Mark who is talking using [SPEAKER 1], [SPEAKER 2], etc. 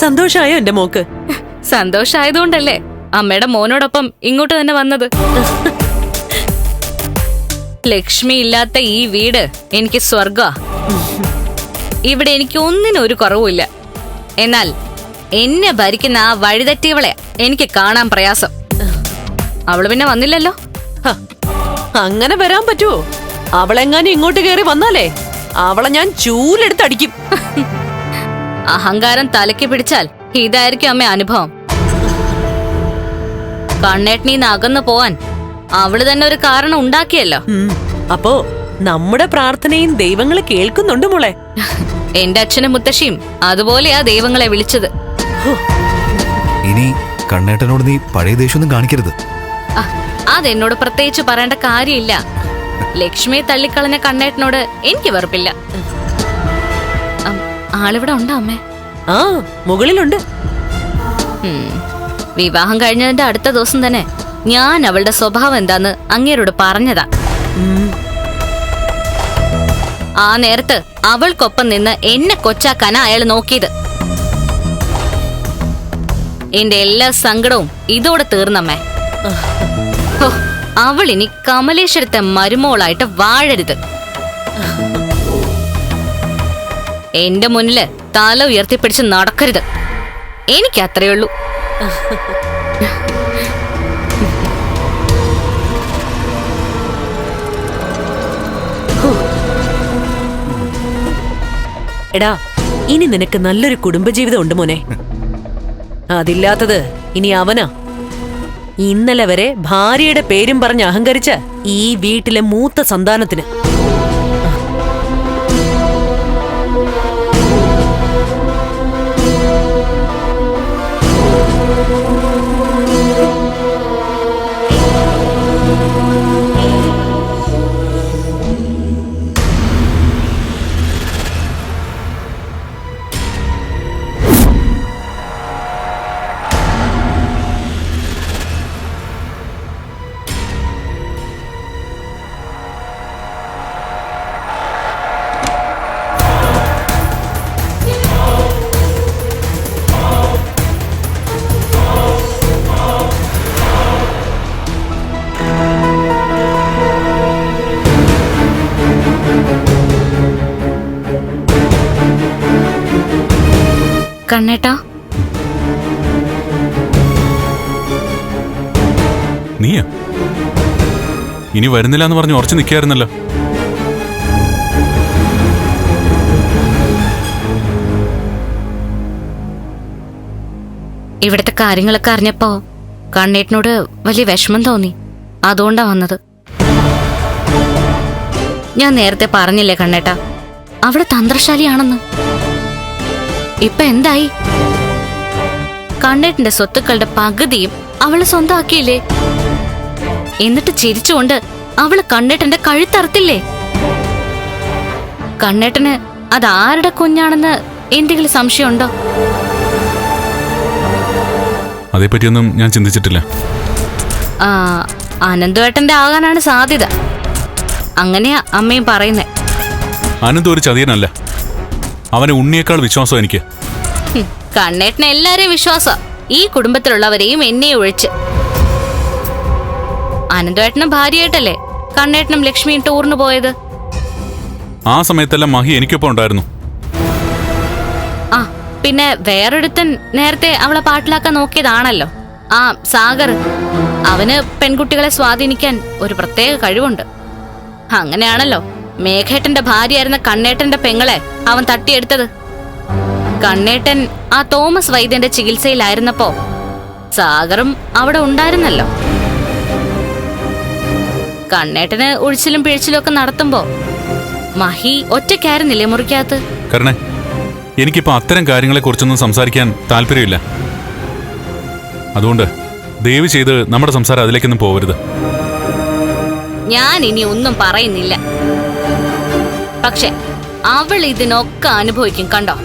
[SPEAKER 1] സന്തോഷായോ എന്റെ മോക്ക്?
[SPEAKER 2] സന്തോഷായതുകൊണ്ടല്ലേ അമ്മയുടെ മോനോടൊപ്പം ഇങ്ങോട്ട് തന്നെ വന്നത്. ലക്ഷ്മി ഇല്ലാത്ത ഈ വീട് എനിക്ക് സ്വർഗ. ഇവിടെ എനിക്ക് ഒന്നിനും ഒരു കുറവുമില്ല. എന്നാൽ എന്നെ ഭരിക്കുന്ന ആ വഴിതെറ്റിയവളെ എനിക്ക് കാണാൻ പ്രയാസം. അവള് പിന്നെ വന്നില്ലല്ലോ.
[SPEAKER 1] അങ്ങനെ വരാൻ പറ്റുമോ? അവളെങ്ങാനും ഇങ്ങോട്ട് കയറി വന്നാലേ അവളെ ഞാൻ ചൂലെടുത്തടിക്കും.
[SPEAKER 2] അഹങ്കാരം തലയ്ക്ക് പിടിച്ചാൽ ഇതായിരിക്കും അമ്മ അനുഭവം. കണ്ണേട്ടനീന്ന് അകന്നു പോവാൻ അവള് തന്നെ ഒരു കാരണം ഉണ്ടാക്കിയല്ലോ.
[SPEAKER 1] അപ്പോ നമ്മുടെ പ്രാർത്ഥനയും ദൈവങ്ങള് കേൾക്കുന്നുണ്ട് മോളെ.
[SPEAKER 2] എന്റെ അച്ഛനും മുത്തശ്ശിയും അതുപോലെയാ ദൈവങ്ങളെ വിളിച്ചത്.
[SPEAKER 3] ഇനി കണ്ണേട്ടനോട് നീ പഴയ ദേഷ്യമൊന്നും കാണിക്കരുത്.
[SPEAKER 2] അതെന്നോട് പ്രത്യേകിച്ച് പറയേണ്ട കാര്യമില്ല. ലക്ഷ്മിയെ തള്ളിക്കളഞ്ഞ കണ്ണേട്ടനോട് എനിക്ക് വെറുപ്പില്ല. ആളിവിടെ ഉണ്ടോ അമ്മേ?
[SPEAKER 1] ആ, മുകളിലുണ്ട്.
[SPEAKER 2] വിവാഹം കഴിഞ്ഞതിന്റെ അടുത്ത ദിവസം തന്നെ ഞാൻ അവളുടെ സ്വഭാവം എന്താന്ന് അങ്ങേരോട് പറഞ്ഞതാ. ആ നേരത്ത് അവൾക്കൊപ്പം നിന്ന് എന്നെ കൊച്ചാക്കാനാ അയാൾ നോക്കിയത്. എന്റെ എല്ലാ സങ്കടവും ഇതോടെ തീർന്നമ്മേ. അവൾ ഇനി കമലേശ്വരത്തെ മരുമോളായിട്ട് വാഴരുത്. എന്റെ മുന്നില് തല ഉയർത്തിപ്പിടിച്ച് നടക്കരുത്. എനിക്ക് അത്രയേ ഉള്ളൂ.
[SPEAKER 1] എടാ, ഇനി നിനക്ക് നല്ലൊരു കുടുംബജീവിതം ഉണ്ട് മോനെ. അതില്ലാത്തത് ഇനി അവനാ. ഇന്നലെ വരെ ഭാര്യയുടെ പേരും പറഞ്ഞ് അഹങ്കരിച്ച ഈ വീട്ടിലെ മൂത്ത സന്താനത്തിന്
[SPEAKER 2] കണ്ണേട്ടാ,
[SPEAKER 4] നീയാ ഇനി വരുന്നില്ല എന്ന് പറഞ്ഞ് ഉറച്ചു നിൽക്കായിരുന്നല്ലോ.
[SPEAKER 2] ഇവിടുത്തെ കാര്യങ്ങളൊക്കെ അറിഞ്ഞപ്പോ കണ്ണേട്ടനോട് വലിയ വിഷമം തോന്നി. അതുകൊണ്ടാ വന്നത്. ഞാൻ നേരത്തെ പറഞ്ഞില്ലേ കണ്ണേട്ടാ, അവള് തന്ത്രശാലിയാണെന്ന്. ഇപ്പൊ എന്തായി? കണ്ണേട്ടന്റെ സ്വത്തുക്കളുടെ പകുതിയും അവള് സ്വന്തമാക്കിയില്ലേ? എന്നിട്ട് ചിരിച്ചുകൊണ്ട് അവള് കണ്ണേട്ടന്റെ കഴുത്തറുത്തില്ലേ? കണ്ണേട്ടന് അതാരുടെ കുഞ്ഞാണെന്ന് എന്തെങ്കിലും സംശയമുണ്ടോ?
[SPEAKER 4] അതേപ്പറ്റിയൊന്നും ഞാൻ ചിന്തിച്ചിട്ടില്ല.
[SPEAKER 2] അനന്തുവേട്ടന്റെ ആകാനാണ് സാധ്യത. അങ്ങനെയാ അമ്മയും പറയുന്നേ.
[SPEAKER 4] അനന്ത് ഒരു ചതിയനല്ല. അവനെ ഉണ്ണിയേക്കാൾ വിശ്വാസം എനിക്ക്.
[SPEAKER 2] കണ്ണേട്ടന് എല്ലാരെയും വിശ്വാസ, ഈ കുടുംബത്തിലുള്ളവരെയും എന്നെ ഒഴിച്ച്. അനന്തേട്ടനും ഭാര്യയായിട്ടല്ലേ കണ്ണേട്ടനും ലക്ഷ്മിയും ടൂറിന് പോയത്?
[SPEAKER 4] ആ സമയത്തെല്ലാം മഹി എനിക്കൊപ്പം ഉണ്ടായിരുന്നു.
[SPEAKER 2] പിന്നെ വേറൊരുത്തൻ നേരത്തെ അവളെ പാട്ടിലാക്കാൻ നോക്കിയതാണല്ലോ, ആ സാഗർ. അവന് പെൺകുട്ടികളെ സ്വാധീനിക്കാൻ ഒരു പ്രത്യേക കഴിവുണ്ട്. അങ്ങനെയാണല്ലോ മേഘേട്ടന്റെ ഭാര്യയായിരുന്ന കണ്ണേട്ടന്റെ പെങ്ങളെ അവൻ തട്ടിയെടുത്തത്. കണ്ണേട്ടൻ ആ തോമസ് വൈദ്യന്റെ ചികിത്സയിലായിരുന്നപ്പോ സാഗറും അവിടെ ഉണ്ടായിരുന്നല്ലോ. കണ്ണേട്ടന് ഒഴിച്ചിലും പിഴിച്ചിലും ഒക്കെ നടത്തുമ്പോ മഹി ഒറ്റയ്ക്കായിരുന്നില്ലേ മുറിക്കകത്ത്?
[SPEAKER 4] കരണേ, എനിക്കിപ്പോ അത്തരം കാര്യങ്ങളെ കുറിച്ചൊന്നും സംസാരിക്കാൻ താല്പര്യമില്ല. അതുകൊണ്ട് ദയവ് ചെയ്ത് നമ്മുടെ സംസാരം അതിലേക്കൊന്നും പോവരുത്.
[SPEAKER 2] ഞാൻ ഇനി ഒന്നും പറയുന്നില്ല. പക്ഷെ അവൾ ഇതിനൊക്കെ അനുഭവിക്കും, കണ്ടോ?